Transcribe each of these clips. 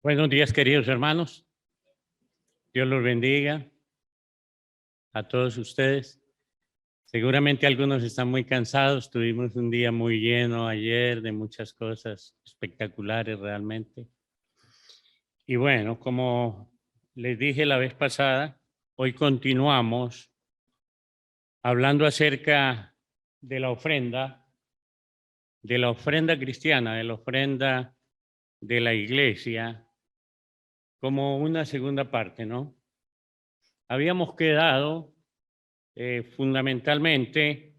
Buenos días, queridos hermanos. Dios los bendiga a todos ustedes. Seguramente algunos están muy cansados. Tuvimos un día muy lleno ayer de muchas cosas espectaculares realmente. Y bueno, como les dije la vez pasada, hoy continuamos hablando acerca de la ofrenda cristiana, de la ofrenda de la iglesia, como una segunda parte, ¿no? Habíamos quedado fundamentalmente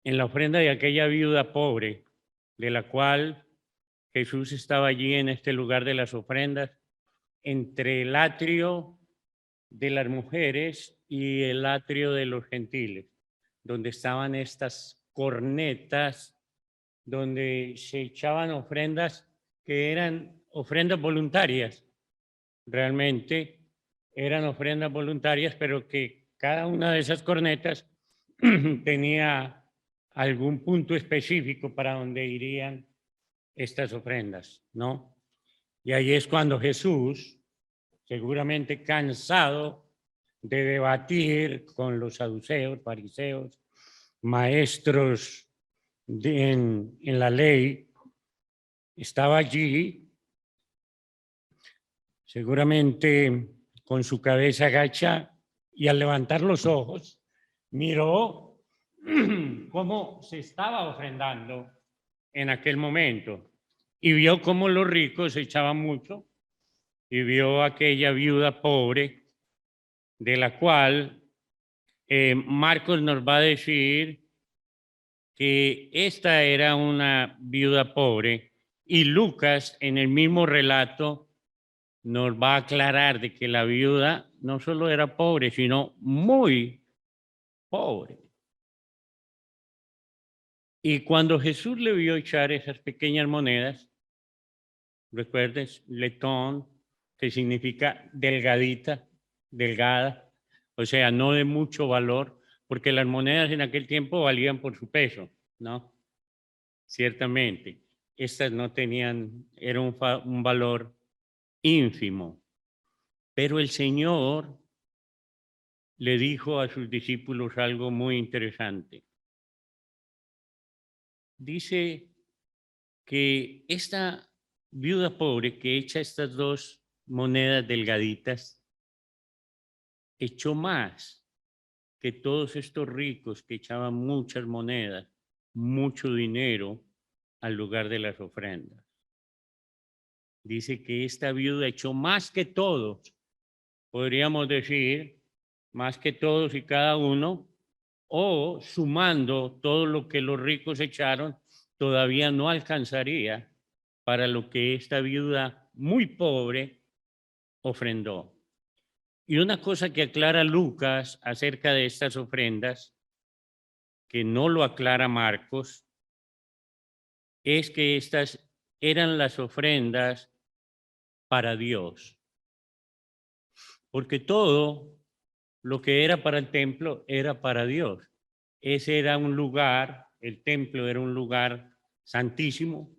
en la ofrenda de aquella viuda pobre, de la cual Jesús estaba allí en este lugar de las ofrendas, entre el atrio de las mujeres y el atrio de los gentiles, donde estaban estas cornetas, donde se echaban ofrendas que eran ofrendas voluntarias, realmente eran ofrendas voluntarias, pero que cada una de esas cornetas tenía algún punto específico para donde irían estas ofrendas, ¿no? Y ahí es cuando Jesús, seguramente cansado de debatir con los saduceos, fariseos, maestros en la ley, estaba allí, seguramente con su cabeza agacha, y al levantar los ojos, miró cómo se estaba ofrendando en aquel momento y vio cómo los ricos echaban mucho y vio aquella viuda pobre de la cual Marcos nos va a decir que esta era una viuda pobre y Lucas en el mismo relato nos va a aclarar de que la viuda no solo era pobre, sino muy pobre. Y cuando Jesús le vio echar esas pequeñas monedas, recuerden, letón, que significa delgadita, delgada, o sea, no de mucho valor, porque las monedas en aquel tiempo valían por su peso, ¿no? Ciertamente, estas no tenían, era un valor ínfimo, pero el Señor le dijo a sus discípulos algo muy interesante. Dice que esta viuda pobre que echa estas dos monedas delgaditas, echó más que todos estos ricos que echaban muchas monedas, mucho dinero al lugar de las ofrendas. Dice que esta viuda echó más que todos, podríamos decir, más que todos y cada uno, o sumando todo lo que los ricos echaron, todavía no alcanzaría para lo que esta viuda muy pobre ofrendó. Y una cosa que aclara Lucas acerca de estas ofrendas, que no lo aclara Marcos, es que estas eran las ofrendas para Dios, porque todo lo que era para el templo era para Dios. Ese era un lugar, el templo era un lugar santísimo,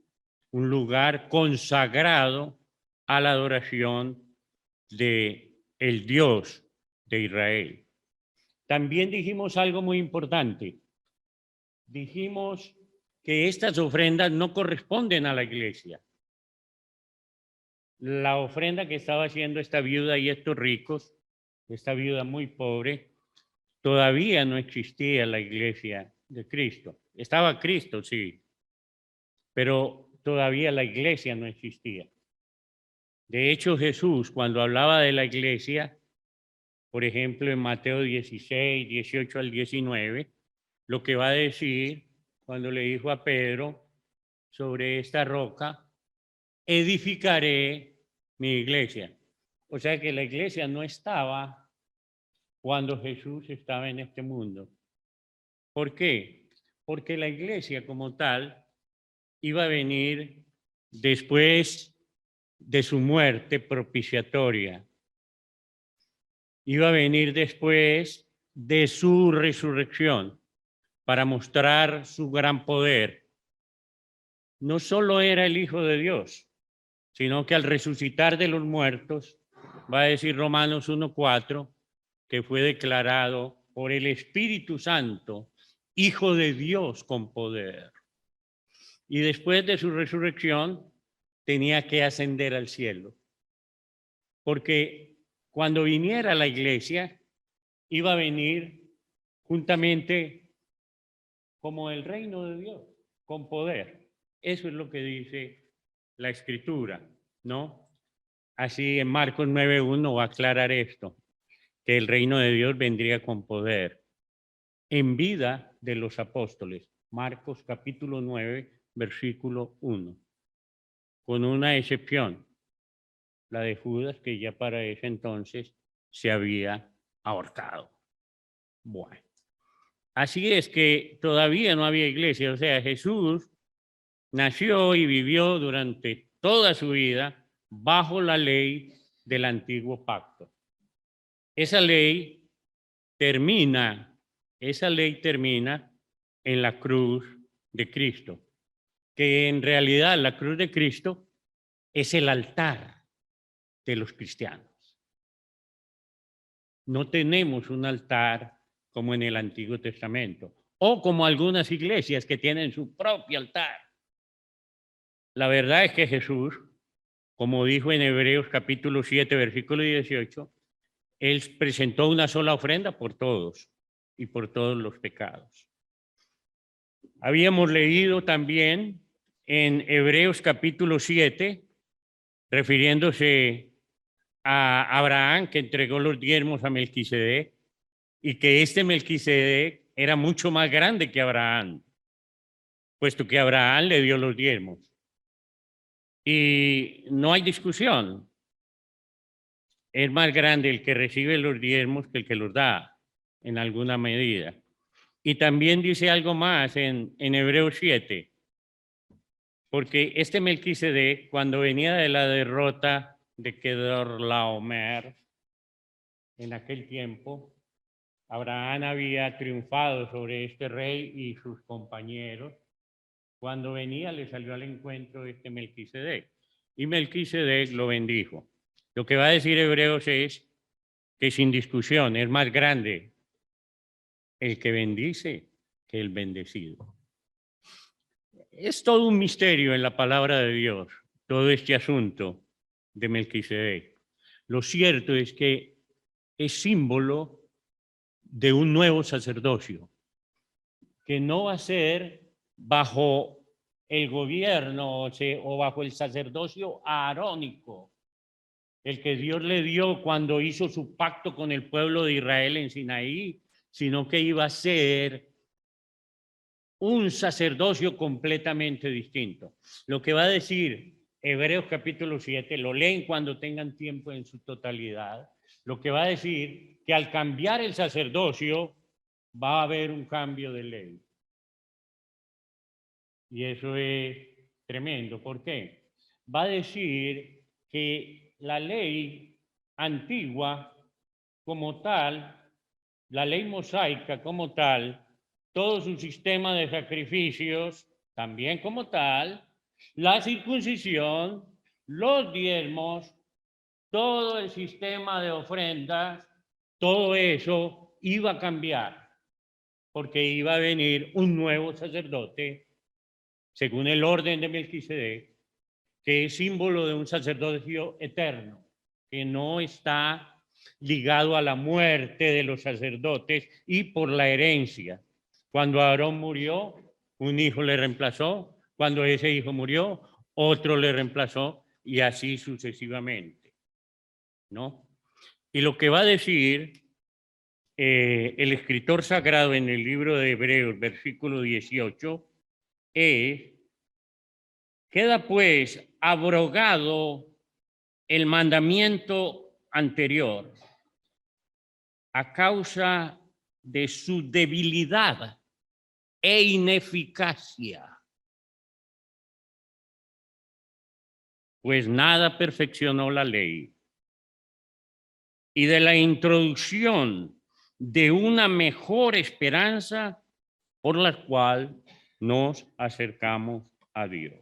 un lugar consagrado a la adoración de el Dios de Israel. También dijimos algo muy importante. Dijimos que estas ofrendas no corresponden a la iglesia. La ofrenda que estaba haciendo esta viuda y estos ricos, esta viuda muy pobre, todavía no existía la iglesia de Cristo. Estaba Cristo, sí, pero todavía la iglesia no existía. De hecho, Jesús, cuando hablaba de la iglesia, por ejemplo, en Mateo 16, 18 al 19, lo que va a decir cuando le dijo a Pedro, sobre esta roca, edificaré mi iglesia. O sea que la iglesia no estaba cuando Jesús estaba en este mundo. ¿Por qué? Porque la iglesia como tal iba a venir después de su muerte propiciatoria. Iba a venir después de su resurrección para mostrar su gran poder. No solo era el Hijo de Dios, sino que al resucitar de los muertos, va a decir Romanos 1:4, que fue declarado por el Espíritu Santo Hijo de Dios con poder. Y después de su resurrección, tenía que ascender al cielo. Porque cuando viniera la iglesia, iba a venir juntamente como el reino de Dios, con poder. Eso es lo que dice la Escritura, ¿no? Así en Marcos 9:1 va a aclarar esto, que el reino de Dios vendría con poder en vida de los apóstoles. Marcos capítulo 9, versículo 1. Con una excepción, la de Judas, que ya para ese entonces se había ahorcado. Bueno, así es que todavía no había iglesia, o sea, Jesús nació y vivió durante toda su vida bajo la ley del antiguo pacto. Esa ley termina en la cruz de Cristo, que en realidad la cruz de Cristo es el altar de los cristianos. No tenemos un altar como en el Antiguo Testamento, o como algunas iglesias que tienen su propio altar. La verdad es que Jesús, como dijo en Hebreos capítulo 7, versículo 18, Él presentó una sola ofrenda por todos y por todos los pecados. Habíamos leído también en Hebreos capítulo 7, refiriéndose a Abraham, que entregó los diezmos a Melquisedec, y que este Melquisedec era mucho más grande que Abraham, puesto que Abraham le dio los diezmos. Y no hay discusión. Es más grande el que recibe los diezmos que el que los da, en alguna medida. Y también dice algo más en Hebreos 7, porque este Melquisedec, cuando venía de la derrota de Kedorlaomer, en aquel tiempo, Abraham había triunfado sobre este rey y sus compañeros. Cuando venía, le salió al encuentro este Melquisedec, y Melquisedec lo bendijo. Lo que va a decir Hebreos es que sin discusión es más grande el que bendice que el bendecido. Es todo un misterio en la palabra de Dios, todo este asunto de Melquisedec. Lo cierto es que es símbolo de un nuevo sacerdocio, que no va a ser bajo el gobierno o bajo el sacerdocio arónico, el que Dios le dio cuando hizo su pacto con el pueblo de Israel en Sinaí, sino que iba a ser un sacerdocio completamente distinto. Lo que va a decir Hebreos capítulo 7, lo leen cuando tengan tiempo en su totalidad, lo que va a decir que al cambiar el sacerdocio va a haber un cambio de ley. Y eso es tremendo. ¿Por qué? Va a decir que la ley antigua como tal, la ley mosaica como tal, todo su sistema de sacrificios también como tal, la circuncisión, los diezmos, todo el sistema de ofrendas, todo eso iba a cambiar, porque iba a venir un nuevo sacerdote, según el orden de Melquisedec, que es símbolo de un sacerdocio eterno, que no está ligado a la muerte de los sacerdotes y por la herencia. Cuando Aarón murió, un hijo le reemplazó. Cuando ese hijo murió, otro le reemplazó, y así sucesivamente, ¿no? Y lo que va a decir el escritor sagrado en el libro de Hebreos, versículo 18, es: queda pues abrogado el mandamiento anterior a causa de su debilidad e ineficacia, pues nada perfeccionó la ley, y de la introducción de una mejor esperanza por la cual nos acercamos a Dios.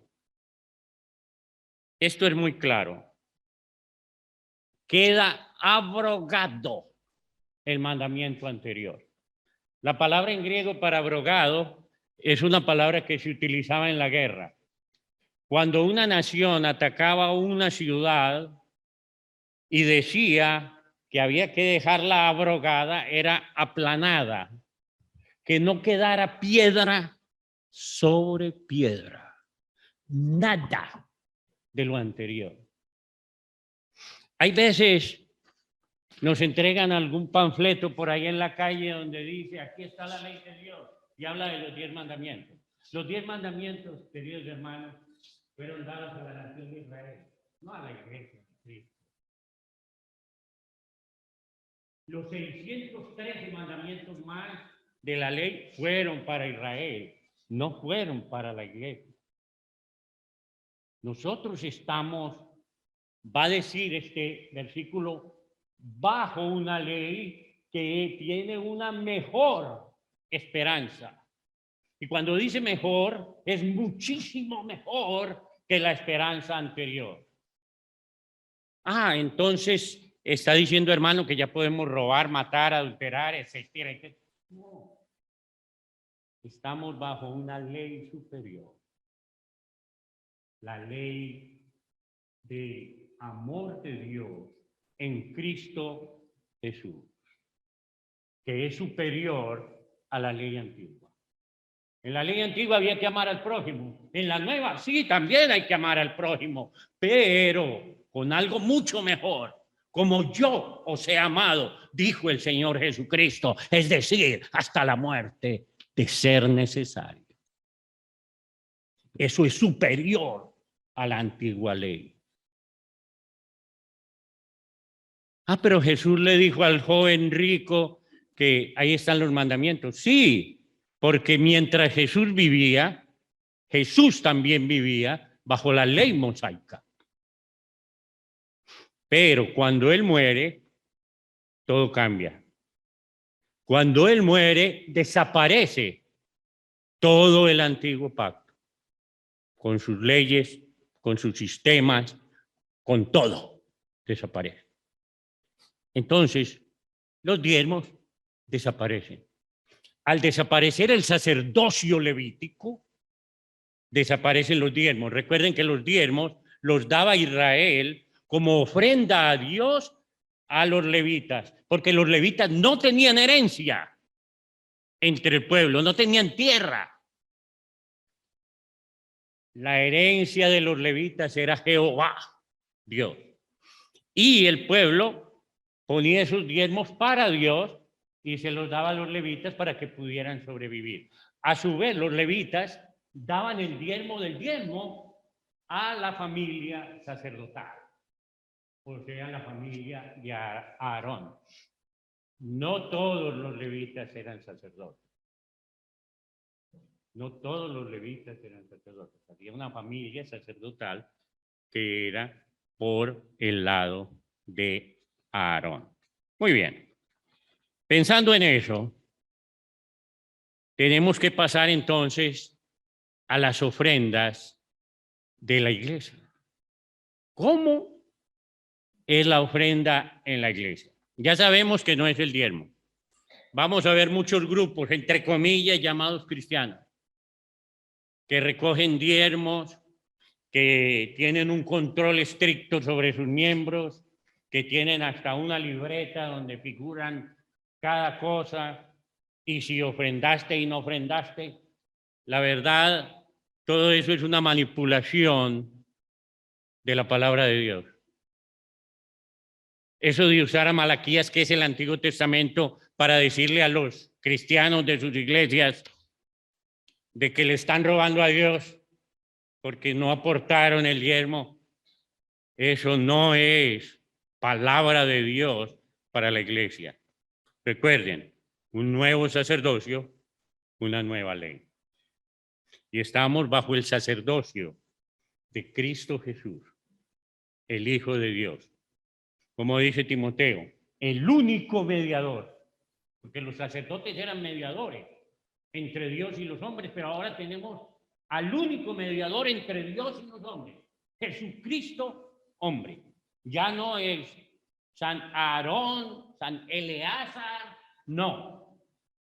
esto es muy claro. Queda abrogado el mandamiento anterior. La palabra en griego para abrogado es una palabra que se utilizaba en la guerra. Cuando una nación atacaba una ciudad y decía que había que dejarla abrogada, era aplanada, que no quedara piedra sobre piedra, nada de lo anterior. Hay veces nos entregan algún panfleto por ahí en la calle donde dice, aquí está la ley de Dios, y habla de los 10 mandamientos. Los 10 mandamientos, queridos hermanos, fueron dados a la nación de Israel, no a la iglesia de Cristo. Los 613 mandamientos más de la ley fueron para Israel, no fueron para la iglesia. Nosotros estamos, va a decir este versículo, bajo una ley que tiene una mejor esperanza. Y cuando dice mejor, es muchísimo mejor que la esperanza anterior. Entonces está diciendo, hermano, que ya podemos robar, matar, adulterar, etcétera, etcétera. No. Estamos bajo una ley superior. La ley de amor de Dios en Cristo Jesús, que es superior a la ley antigua. En la ley antigua había que amar al prójimo. En la nueva, sí, también hay que amar al prójimo, pero con algo mucho mejor. Como yo os he amado, dijo el Señor Jesucristo, es decir, hasta la muerte de ser necesario. Eso es superior a la antigua ley. Pero Jesús le dijo al joven rico que ahí están los mandamientos. Sí, porque mientras Jesús vivía, Jesús también vivía bajo la ley mosaica. Pero cuando Él muere, todo cambia. Cuando Él muere, desaparece todo el antiguo pacto, con sus leyes, con sus sistemas, con todo, desaparece. Entonces, los diezmos desaparecen. Al desaparecer el sacerdocio levítico, desaparecen los diezmos. Recuerden que los diezmos los daba Israel como ofrenda a Dios a los levitas, porque los levitas no tenían herencia entre el pueblo, no tenían tierra. La herencia de los levitas era Jehová, Dios. Y el pueblo ponía esos diezmos para Dios y se los daba a los levitas para que pudieran sobrevivir. A su vez, los levitas daban el diezmo del diezmo a la familia sacerdotal, o sea, a la familia de Aarón. No todos los levitas eran sacerdotes. No todos los levitas eran sacerdotes. Había una familia sacerdotal que era por el lado de Aarón. Muy bien. Pensando en eso, tenemos que pasar entonces a las ofrendas de la iglesia. ¿Cómo es la ofrenda en la iglesia? Ya sabemos que no es el diezmo. Vamos a ver muchos grupos, entre comillas, llamados cristianos, que recogen diezmos, que tienen un control estricto sobre sus miembros, que tienen hasta una libreta donde figuran cada cosa, y si ofrendaste y no ofrendaste. La verdad, todo eso es una manipulación de la palabra de Dios. Eso de usar a Malaquías, que es el Antiguo Testamento, para decirle a los cristianos de sus iglesias de que le están robando a Dios porque no aportaron el diezmo, eso no es palabra de Dios para la iglesia. Recuerden, un nuevo sacerdocio, una nueva ley. Y estamos bajo el sacerdocio de Cristo Jesús, el Hijo de Dios. Como dice Timoteo, el único mediador, porque los sacerdotes eran mediadores entre Dios y los hombres, pero ahora tenemos al único mediador entre Dios y los hombres, Jesucristo, hombre. Ya no es San Aarón, San Eleazar, no.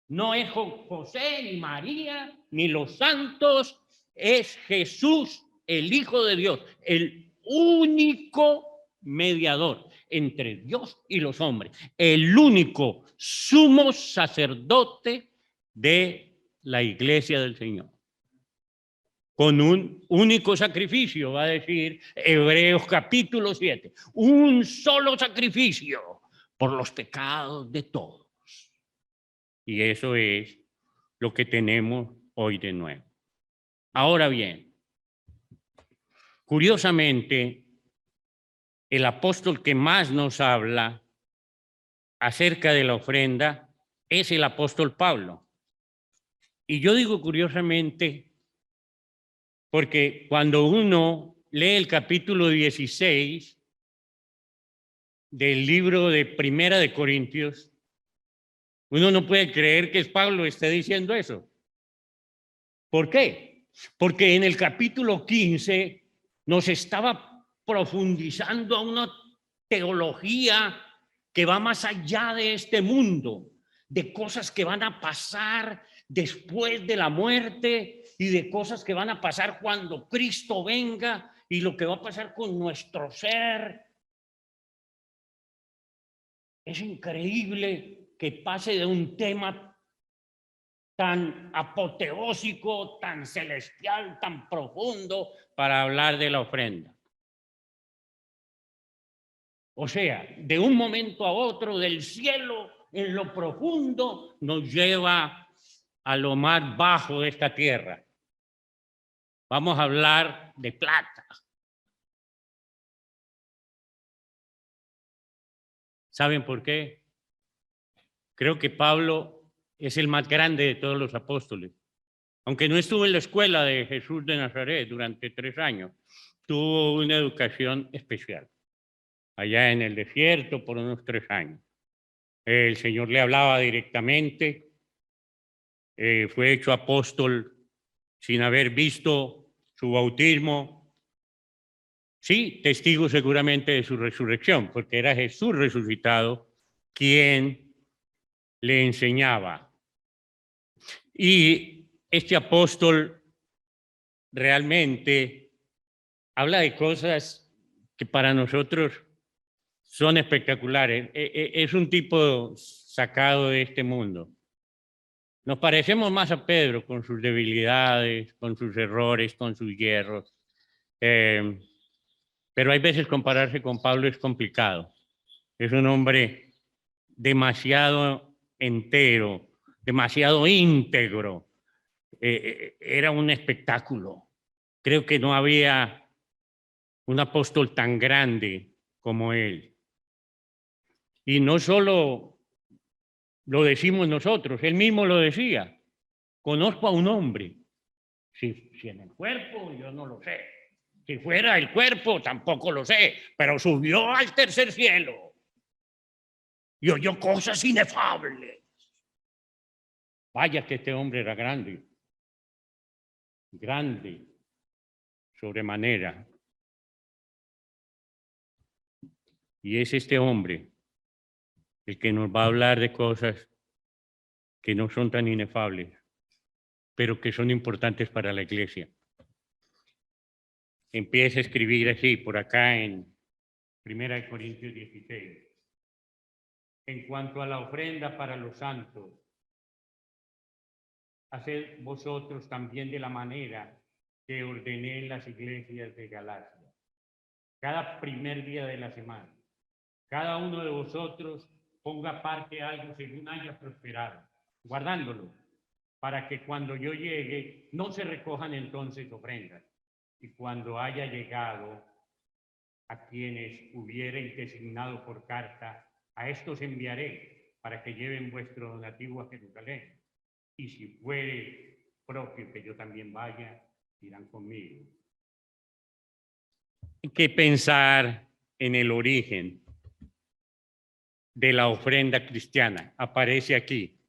No es José, ni María, ni los santos, es Jesús, el Hijo de Dios, el único mediador entre Dios y los hombres, el único sumo sacerdote de la Iglesia del Señor. Con un único sacrificio, va a decir Hebreos capítulo 7, un solo sacrificio por los pecados de todos. Y eso es lo que tenemos hoy de nuevo. Ahora bien, curiosamente, el apóstol que más nos habla acerca de la ofrenda es el apóstol Pablo. Y yo digo curiosamente porque cuando uno lee el capítulo 16 del libro de Primera de Corintios, uno no puede creer que Pablo esté diciendo eso. ¿Por qué? Porque en el capítulo 15 nos estaba profundizando a una teología que va más allá de este mundo, de cosas que van a pasar después de la muerte y de cosas que van a pasar cuando Cristo venga y lo que va a pasar con nuestro ser. Es increíble que pase de un tema tan apoteósico, tan celestial, tan profundo, para hablar de la ofrenda. O sea, de un momento a otro, del cielo en lo profundo, nos lleva a lo más bajo de esta tierra. Vamos a hablar de plata. ¿Saben por qué? Creo que Pablo es el más grande de todos los apóstoles. Aunque no estuvo en la escuela de Jesús de Nazaret durante 3 años, tuvo una educación especial. Allá en el desierto por unos 3 años. El Señor le hablaba directamente, fue hecho apóstol sin haber visto su bautismo. Sí, testigo seguramente de su resurrección, porque era Jesús resucitado quien le enseñaba. Y este apóstol realmente habla de cosas que para nosotros son espectaculares. Es un tipo sacado de este mundo. Nos parecemos más a Pedro con sus debilidades, con sus errores, con sus hierros. Pero hay veces compararse con Pablo es complicado. Es un hombre demasiado entero, demasiado íntegro. Era un espectáculo. Creo que no había un apóstol tan grande como él. Y no solo lo decimos nosotros, él mismo lo decía. Conozco a un hombre. Si en el cuerpo, yo no lo sé. Si fuera el cuerpo, tampoco lo sé. Pero subió al tercer cielo y oyó cosas inefables. Vaya que este hombre era grande. Grande. Sobremanera. Y es este hombre el que nos va a hablar de cosas que no son tan inefables, pero que son importantes para la iglesia. Empieza a escribir así, por acá en 1 Corintios 16. En cuanto a la ofrenda para los santos, haced vosotros también de la manera que ordené en las iglesias de Galacia. Cada primer día de la semana, cada uno de vosotros ponga aparte algo según haya prosperado, guardándolo, para que cuando yo llegue no se recojan entonces ofrendas. Y cuando haya llegado a quienes hubieren designado por carta, a estos enviaré para que lleven vuestro donativo a Jerusalén. Y si fuere propio que yo también vaya, irán conmigo. Hay que pensar en el origen de la ofrenda cristiana. Aparece aquí.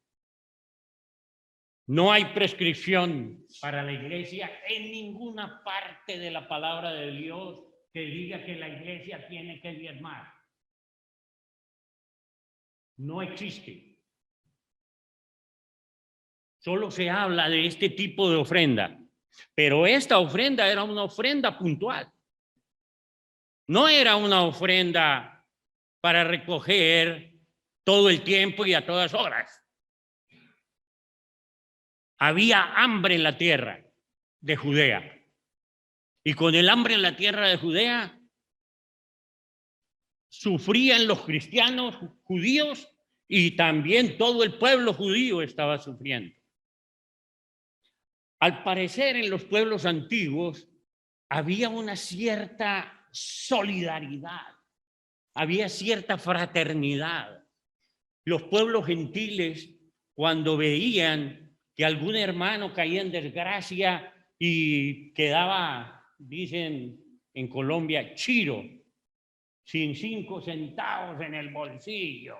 No hay prescripción para la iglesia en ninguna parte de la palabra de Dios que diga que la iglesia tiene que diezmar. No existe. Solo se habla de este tipo de ofrenda. Pero esta ofrenda era una ofrenda puntual. No era una ofrenda para recoger todo el tiempo y a todas horas. Había hambre en la tierra de Judea. Y con el hambre en la tierra de Judea, sufrían los cristianos judíos y también todo el pueblo judío estaba sufriendo. Al parecer, en los pueblos antiguos había una cierta solidaridad, había cierta fraternidad. Los pueblos gentiles, cuando veían que algún hermano caía en desgracia y quedaba, dicen en Colombia, chiro, sin 5 centavos en el bolsillo,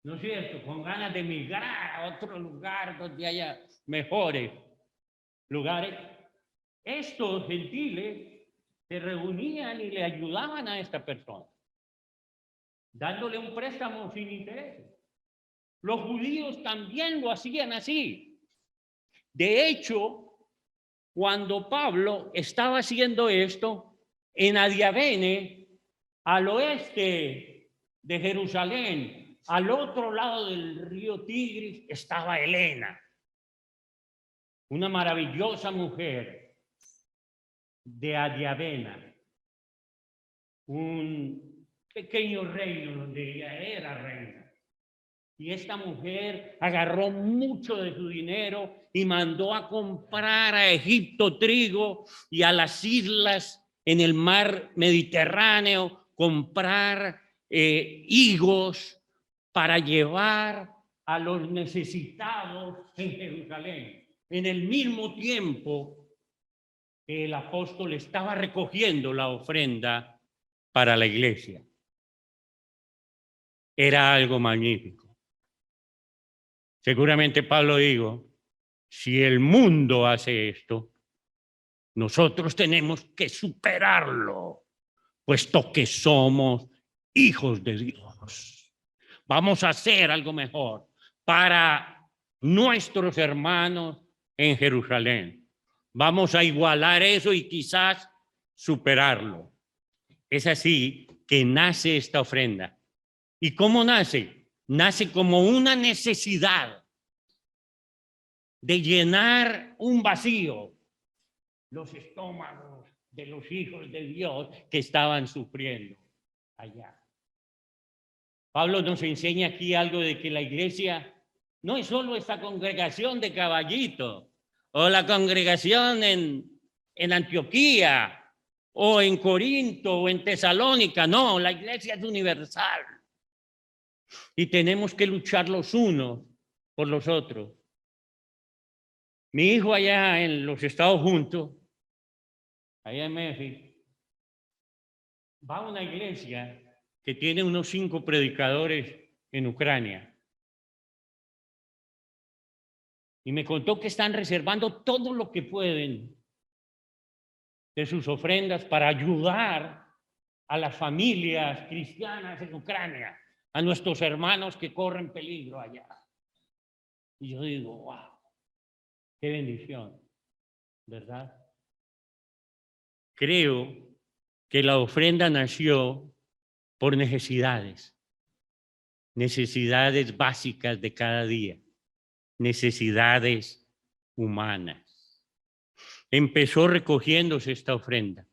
¿no es cierto? Con ganas de emigrar a otro lugar donde haya mejores lugares. Estos gentiles se reunían y le ayudaban a esta persona, dándole un préstamo sin interés. Los judíos también lo hacían así. De hecho, cuando Pablo estaba haciendo esto, en Adiabene, al oeste de Jerusalén, al otro lado del río Tigris, estaba Helena, una maravillosa mujer de Adiabena, un pequeño reino donde ella era reina. Y esta mujer agarró mucho de su dinero y mandó a comprar a Egipto trigo y a las islas en el mar Mediterráneo comprar higos para llevar a los necesitados en Jerusalén. En el mismo tiempo que el apóstol estaba recogiendo la ofrenda para la iglesia. Era algo magnífico. Seguramente Pablo dijo, si el mundo hace esto, nosotros tenemos que superarlo, puesto que somos hijos de Dios. Vamos a hacer algo mejor para nuestros hermanos en Jerusalén. Vamos a igualar eso y quizás superarlo. Es así que nace esta ofrenda. ¿Y cómo nace? Nace como una necesidad de llenar un vacío, los estómagos de los hijos de Dios que estaban sufriendo allá. Pablo nos enseña aquí algo de que la iglesia no es solo esta congregación de Caballito o la congregación en Antioquía o en Corinto o en Tesalónica. No, la iglesia es universal. Y tenemos que luchar los unos por los otros. Mi hijo allá en los Estados Unidos, allá en México, va a una iglesia que tiene unos 5 predicadores en Ucrania. Y me contó que están reservando todo lo que pueden de sus ofrendas para ayudar a las familias cristianas en Ucrania, a nuestros hermanos que corren peligro allá. Y yo digo, wow, qué bendición, ¿verdad? Creo que la ofrenda nació por necesidades básicas de cada día, necesidades humanas. Empezó recogiéndose esta ofrenda.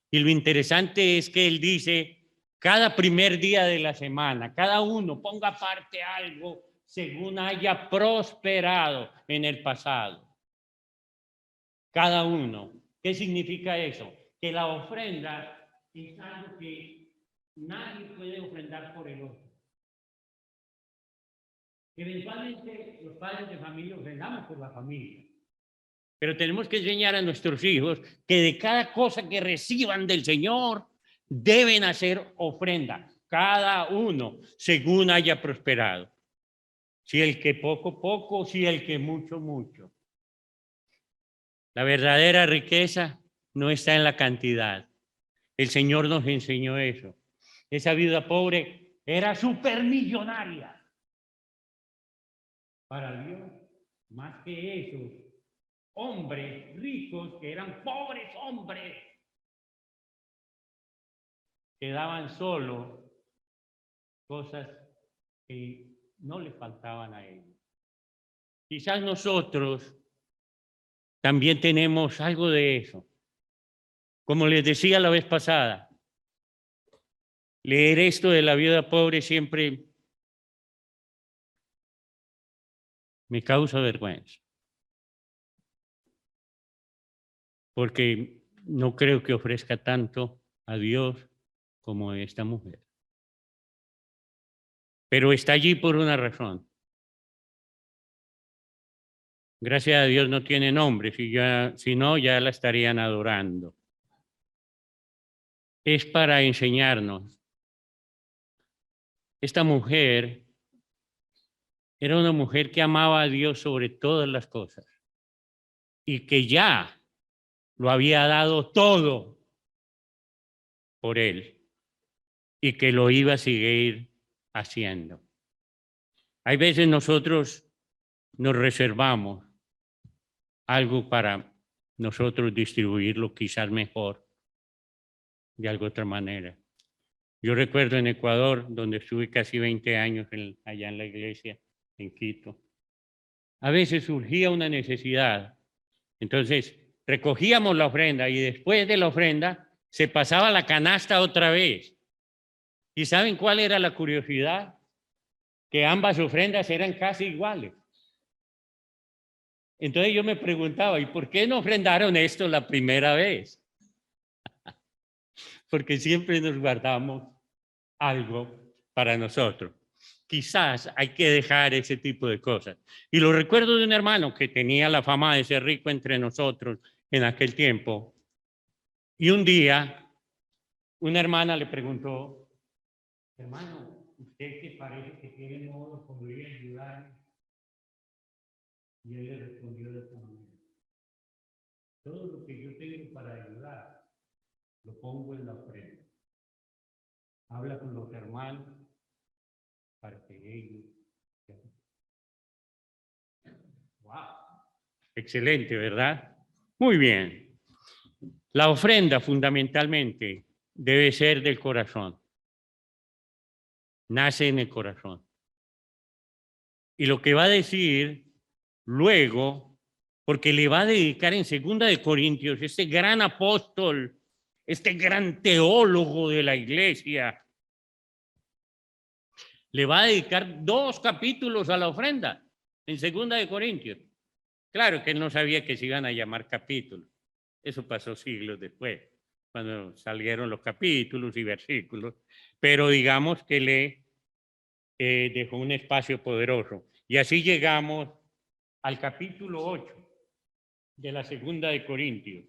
Y lo interesante es que él dice, cada primer día de la semana, cada uno ponga aparte algo según haya prosperado en el pasado. Cada uno. ¿Qué significa eso? Que la ofrenda es algo que nadie puede ofrendar por el otro. Eventualmente los padres de familia ofrendamos por la familia. Pero tenemos que enseñar a nuestros hijos que de cada cosa que reciban del Señor deben hacer ofrenda. Cada uno según haya prosperado. Si el que poco, poco, si el que mucho, mucho. La verdadera riqueza no está en la cantidad. el Señor nos enseñó eso. Esa viuda pobre era supermillonaria. Para Dios, más que esos hombres ricos que eran pobres hombres, que daban solo cosas que no le faltaban a ellos. Quizás nosotros también tenemos algo de eso. Como les decía la vez pasada, leer esto de la viuda pobre siempre me causa vergüenza, porque no creo que ofrezca tanto a Dios como esta mujer. Pero está allí por una razón. Gracias a Dios no tiene nombre, si no, ya la estarían adorando. Es para enseñarnos. Esta mujer era una mujer que amaba a Dios sobre todas las cosas y que ya lo había dado todo por él y que lo iba a seguir haciendo. Hay veces nosotros nos reservamos algo para nosotros distribuirlo quizás mejor, de alguna otra manera. Yo recuerdo en Ecuador, donde estuve casi 20 años allá en la iglesia, en Quito, a veces surgía una necesidad. Entonces, recogíamos la ofrenda y después de la ofrenda se pasaba la canasta otra vez. ¿Y saben cuál era la curiosidad? Que ambas ofrendas eran casi iguales. Entonces yo me preguntaba, ¿y por qué no ofrendaron esto la primera vez? Porque siempre nos guardamos algo para nosotros. Quizás hay que dejar ese tipo de cosas. Y lo recuerdo de un hermano que tenía la fama de ser rico entre nosotros en aquel tiempo. Y un día, una hermana le preguntó, hermano, ¿usted que parece que tiene modo podría ayudar? Y él le respondió de esta manera: todo lo que yo tengo para ayudar, lo pongo en la ofrenda. Habla con los hermanos para que ellos... ¡Wow! Excelente, ¿verdad? Muy bien. La ofrenda fundamentalmente debe ser del corazón. Nace en el corazón. Y lo que va a decir luego, porque le va a dedicar en 2 de Corintios, este gran apóstol, este gran teólogo de la iglesia, le va a dedicar 2 capítulos a la ofrenda en 2 de Corintios. Claro que él no sabía que se iban a llamar capítulos. Eso pasó siglos después, cuando salieron los capítulos y versículos. Pero digamos que le dejó un espacio poderoso. Y así llegamos al capítulo 8 de la 2 de Corintios.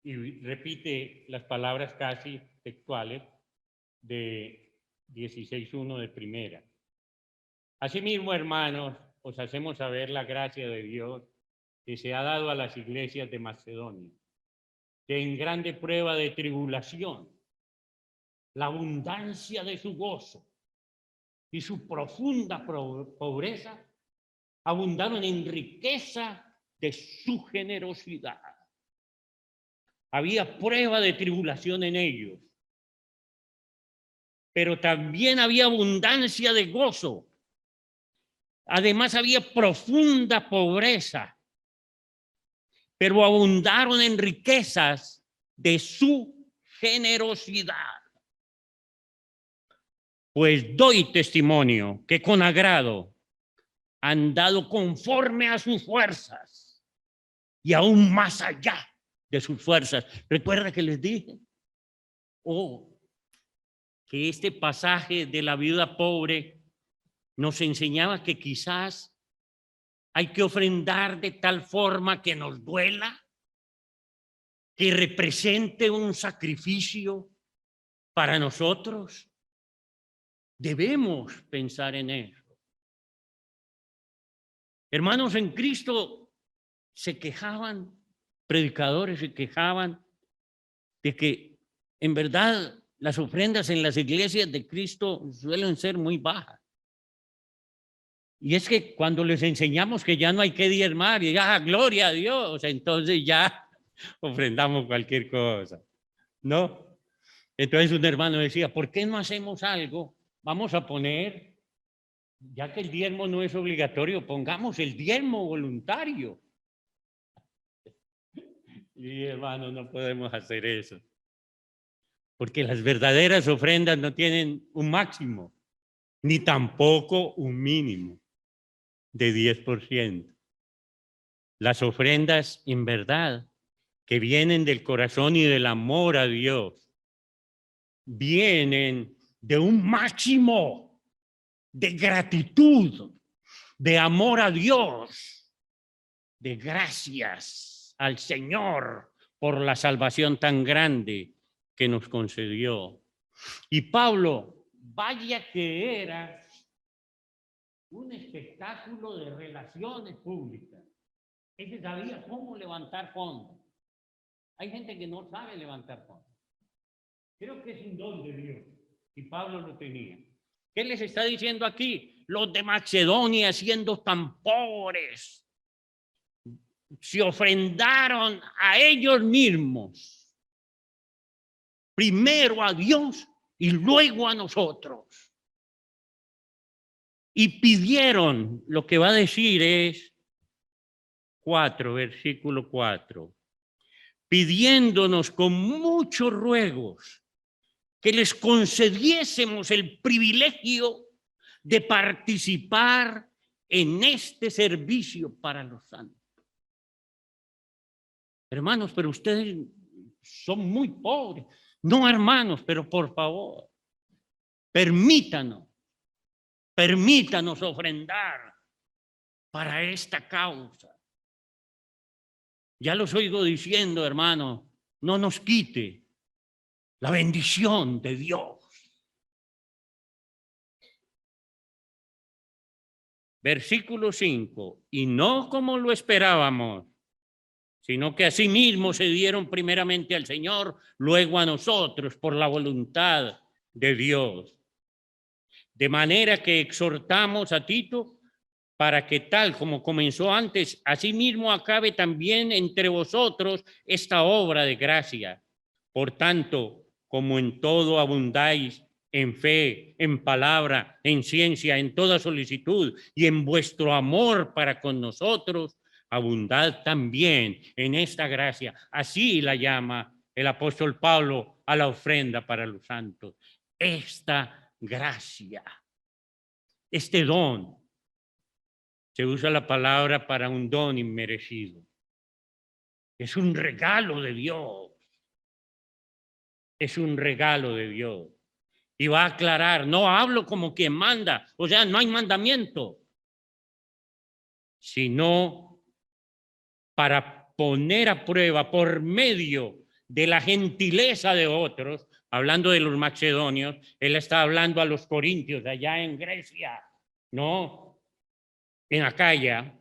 Y repite las palabras casi textuales de 16:1 de primera. Asimismo, hermanos, os hacemos saber la gracia de Dios que se ha dado a las iglesias de Macedonia, que en grande prueba de tribulación, la abundancia de su gozo y su profunda pobreza abundaron en riqueza de su generosidad. Había prueba de tribulación en ellos, pero también había abundancia de gozo. Además había profunda pobreza, pero abundaron en riquezas de su generosidad. Pues doy testimonio que con agrado han dado conforme a sus fuerzas y aún más allá de sus fuerzas. ¿Recuerda que les dije? Que este pasaje de la viuda pobre nos enseñaba que quizás hay que ofrendar de tal forma que nos duela, que represente un sacrificio para nosotros. Debemos pensar en eso. Hermanos en Cristo se quejaban, predicadores se quejaban de que En verdad, las ofrendas en las iglesias de Cristo suelen ser muy bajas. Y es que cuando les enseñamos que ya no hay que diezmar, y ya, gloria a Dios, entonces ya ofrendamos cualquier cosa, ¿no? Entonces un hermano decía, ¿por qué no hacemos algo? Vamos a poner, ya que el diezmo no es obligatorio, pongamos el diezmo voluntario. Y hermano, no podemos hacer eso. Porque las verdaderas ofrendas no tienen un máximo, ni tampoco un mínimo de 10%. Las ofrendas en verdad que vienen del corazón y del amor a Dios, vienen de un máximo de gratitud, de amor a Dios, de gracias al Señor por la salvación tan grande que nos concedió. Y Pablo, vaya que era un espectáculo de relaciones públicas. Él sabía cómo levantar fondos. Hay gente que no sabe levantar fondos. Creo que es un don de Dios. Y Pablo lo tenía. ¿Qué les está diciendo aquí? Los de Macedonia, siendo tan pobres, se ofrendaron a ellos mismos. Primero a Dios y luego a nosotros. Y pidieron, lo que va a decir es 4, versículo 4, pidiéndonos con muchos ruegos que les concediésemos el privilegio de participar en este servicio para los santos. Hermanos, pero ustedes son muy pobres. No, hermanos, pero por favor, permítanos ofrendar para esta causa. Ya los oigo diciendo, hermano, no nos quite la bendición de Dios. Versículo 5, y no como lo esperábamos, sino que asimismo se dieron primeramente al Señor, luego a nosotros por la voluntad de Dios. De manera que exhortamos a Tito para que tal como comenzó antes, asimismo acabe también entre vosotros esta obra de gracia. Por tanto, como en todo abundáis, en fe, en palabra, en ciencia, en toda solicitud y en vuestro amor para con nosotros, abundad también en esta gracia. Así la llama el apóstol Pablo a la ofrenda para los santos. Esta gracia, este don, se usa la palabra para un don inmerecido. Es un regalo de Dios. Es un regalo de Dios. Y va a aclarar, no hablo como quien manda, o sea, no hay mandamiento, sino para poner a prueba por medio de la gentileza de otros, hablando de los macedonios, él está hablando a los corintios allá en Grecia, no, en Acaya.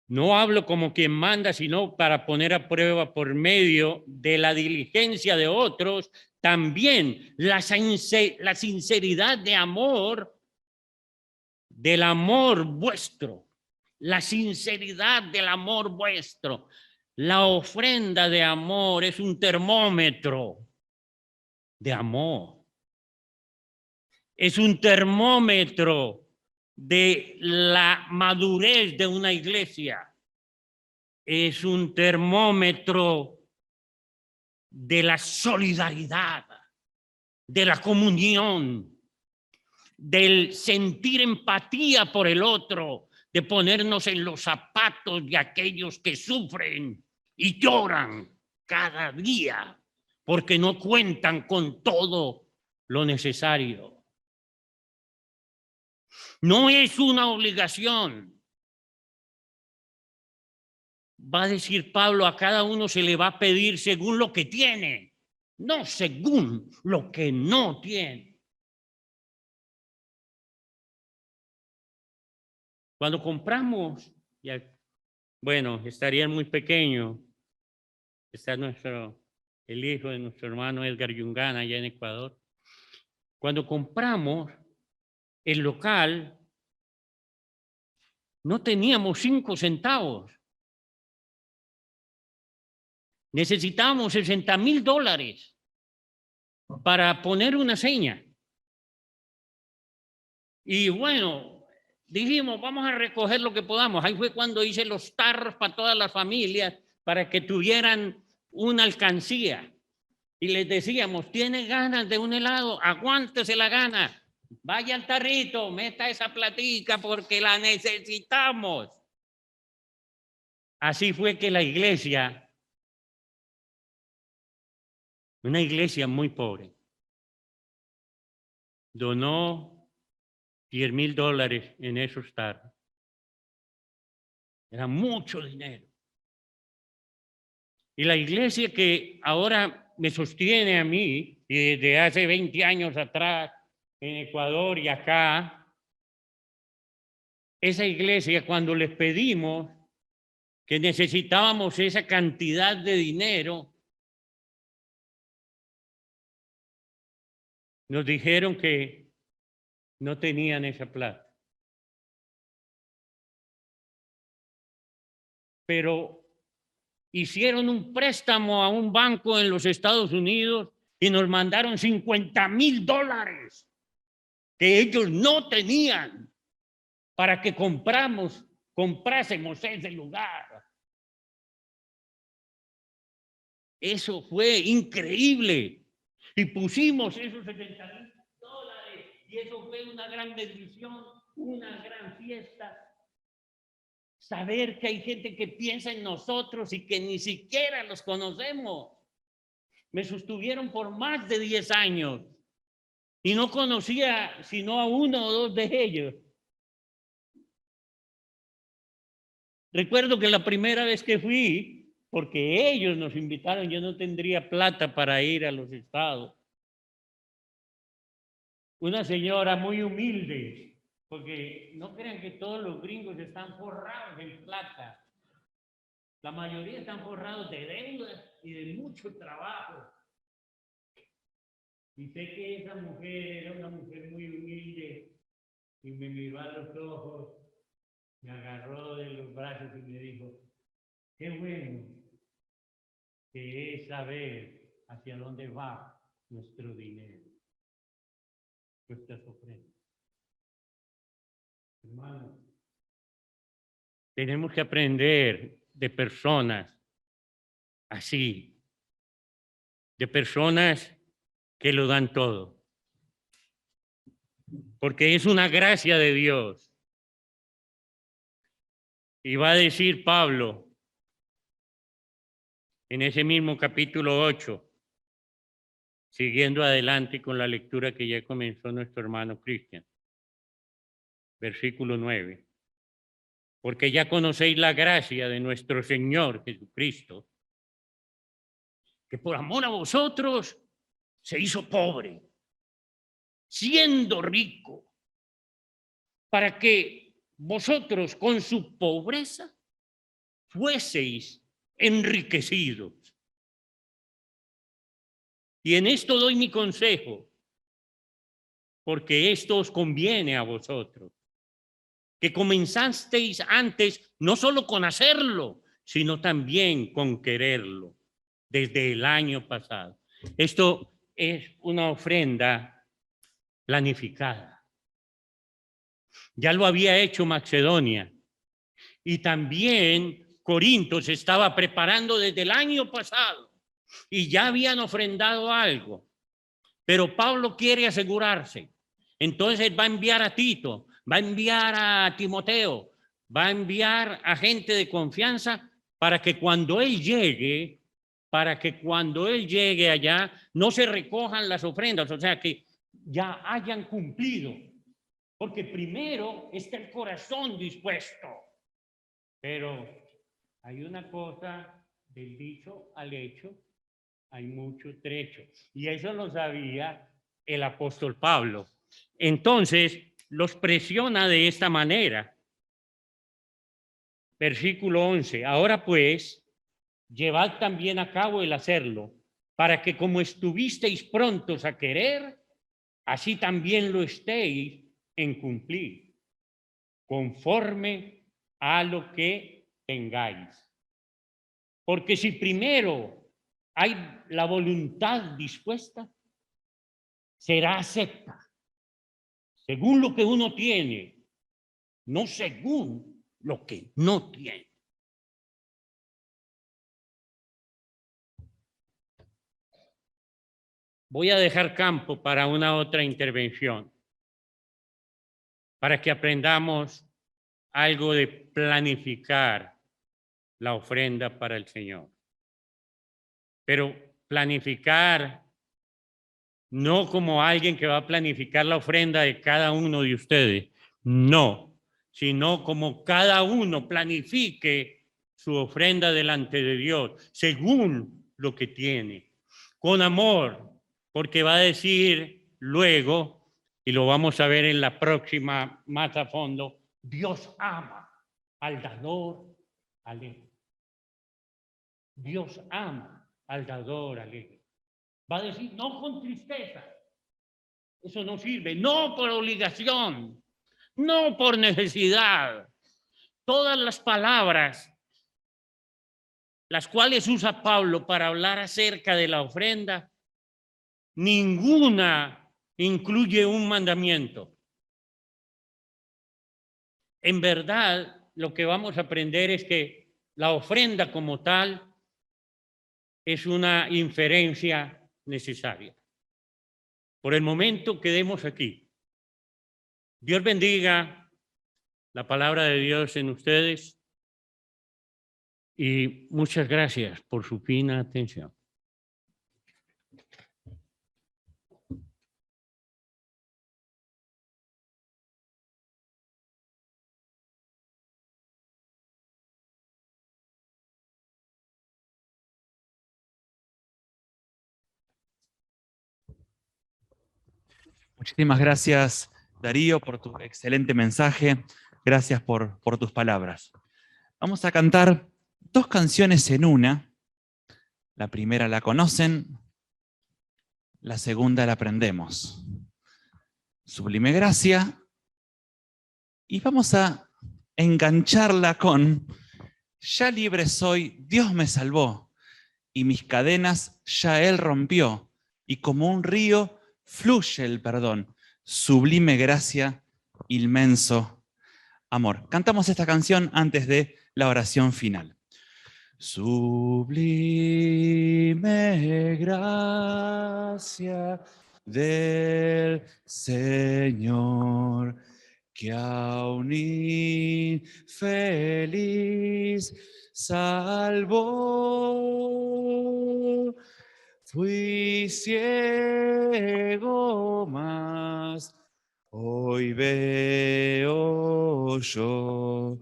No hablo como quien manda, sino para poner a prueba por medio de la diligencia de otros, también la sinceridad de amor, del amor vuestro, la sinceridad del amor vuestro. La ofrenda de amor es un termómetro de amor. Es un termómetro de la madurez de una iglesia. Es un termómetro de la solidaridad, de la comunión, del sentir empatía por el otro, de ponernos en los zapatos de aquellos que sufren y lloran cada día porque no cuentan con todo lo necesario. No es una obligación. Va a decir Pablo, a cada uno se le va a pedir según lo que tiene, no según lo que no tiene. Cuando compramos, ya, bueno, estarían muy pequeños, está el hijo de nuestro hermano Edgar Yungana allá en Ecuador. Cuando compramos el local, no teníamos 5 centavos. Necesitábamos $60,000 para poner una seña. Y bueno, dijimos, vamos a recoger lo que podamos. Ahí fue cuando hice los tarros para todas las familias, para que tuvieran una alcancía. Y les decíamos, ¿tiene ganas de un helado? Aguántese la gana. Vaya al tarrito, meta esa platica porque la necesitamos. Así fue que la iglesia, una iglesia muy pobre, donó $10,000 en esos tarros. Era mucho dinero. Y la iglesia que ahora me sostiene a mí, y desde hace 20 años atrás, en Ecuador y acá, esa iglesia, cuando les pedimos que necesitábamos esa cantidad de dinero, nos dijeron que no tenían esa plata. Pero hicieron un préstamo a un banco en los Estados Unidos y nos mandaron $50,000 que ellos no tenían para que comprásemos ese lugar. Eso fue increíble. Y pusimos esos $70,000 y eso fue una gran bendición, una gran fiesta. Saber que hay gente que piensa en nosotros y que ni siquiera los conocemos. Me sostuvieron por más de 10 años y no conocía sino a 1 o 2 de ellos. Recuerdo que la primera vez que fui, porque ellos nos invitaron, yo no tendría plata para ir a los estados. Una señora muy humilde, porque no crean que todos los gringos están forrados en plata. La mayoría están forrados de deudas y de mucho trabajo. Y sé que esa mujer era una mujer muy humilde y me miró a los ojos, me agarró de los brazos y me dijo, qué bueno que es saber hacia dónde va nuestro dinero, nuestras ofrendas. Hermanos, tenemos que aprender de personas así, de personas que lo dan todo, porque es una gracia de Dios. Y va a decir Pablo en ese mismo capítulo 8, siguiendo adelante con la lectura que ya comenzó nuestro hermano Cristian, versículo 9. Porque ya conocéis la gracia de nuestro Señor Jesucristo, que por amor a vosotros se hizo pobre, siendo rico, para que vosotros con su pobreza fueseis enriquecidos. Y en esto doy mi consejo, porque esto os conviene a vosotros, que comenzasteis antes no solo con hacerlo, sino también con quererlo, desde el año pasado. Esto es una ofrenda planificada. Ya lo había hecho Macedonia y también Corinto se estaba preparando desde el año pasado y ya habían ofrendado algo. Pero Pablo quiere asegurarse. Entonces va a enviar a Tito, va a enviar a Timoteo, va a enviar a gente de confianza para que cuando él llegue, allá, no se recojan las ofrendas, o sea, que ya hayan cumplido. Porque primero está el corazón dispuesto. Pero hay una cosa del dicho al hecho, hay mucho trecho. Y eso lo sabía el apóstol Pablo. Entonces, los presiona de esta manera. Versículo 11. Ahora pues, llevad también a cabo el hacerlo, para que como estuvisteis prontos a querer, así también lo estéis en cumplir, conforme a lo que tengáis. Porque si primero hay la voluntad dispuesta, será acepta, según lo que uno tiene, no según lo que no tiene. Voy a dejar campo para una otra intervención, para que aprendamos algo de planificar la ofrenda para el Señor. Pero planificar no como alguien que va a planificar la ofrenda de cada uno de ustedes, no, sino como cada uno planifique su ofrenda delante de Dios, según lo que tiene, con amor, porque va a decir luego, y lo vamos a ver en la próxima más a fondo, Dios ama al dador alegre. Dios ama al dador alegre. Va a decir, no con tristeza. Eso no sirve. No por obligación. No por necesidad. Todas las palabras, las cuales usa Pablo para hablar acerca de la ofrenda, ninguna incluye un mandamiento. En verdad, lo que vamos a aprender es que la ofrenda como tal es una inferencia necesaria. Por el momento, quedemos aquí. Dios bendiga la palabra de Dios en ustedes y muchas gracias por su fina atención. Muchísimas gracias, Darío, por tu excelente mensaje. Gracias por tus palabras. Vamos a cantar dos canciones en una. La primera la conocen, la segunda la aprendemos. Sublime Gracia. Y vamos a engancharla con Ya libre soy, Dios me salvó, y mis cadenas ya Él rompió, y como un río fluye el perdón. Sublime gracia, inmenso amor. Cantamos esta canción antes de la oración final. Sublime gracia del Señor, que a un infeliz salvó. Fui ciego, mas hoy veo yo,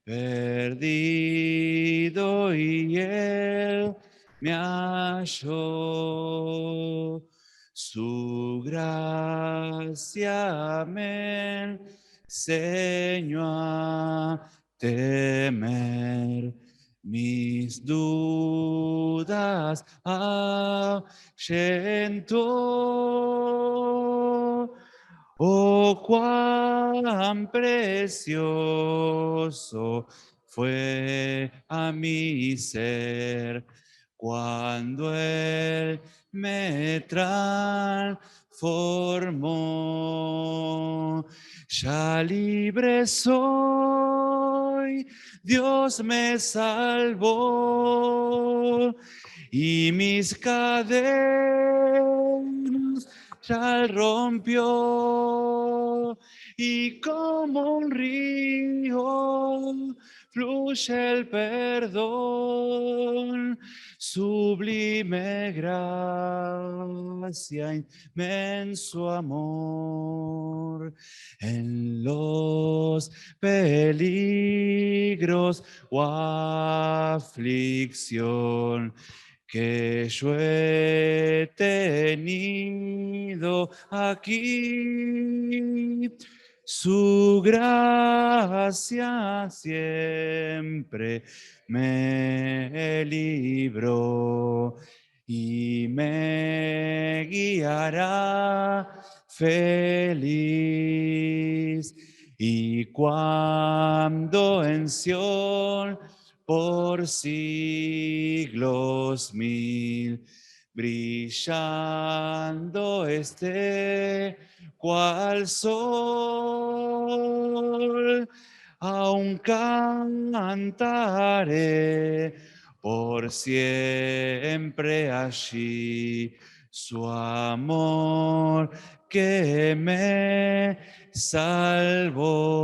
perdido y Él me halló. Su gracia me enseñó a temer, mis dudas ahuyentó. Oh, cuán precioso fue a mi ser cuando Él me transformó. Ya libre soy, Dios me salvó y mis cadenas ya Él rompió, y como un río fluye el perdón. Sublime gracia, inmenso amor, en los peligros o aflicción que yo he tenido aquí, su gracia siempre me libró y me guiará feliz. Y cuando en Sión por siglos mil brillando esté cual sol, aún cantaré por siempre allí su amor que me salvó.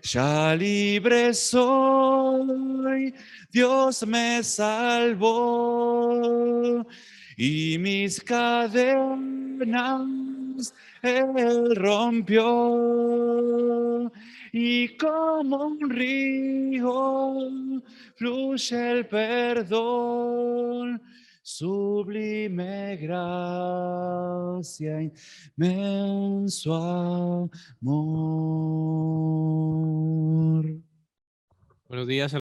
Ya libre soy, Dios me salvó y mis cadenas Él rompió. Y como un río fluye el perdón, sublime gracia, inmenso amor. Buenos días.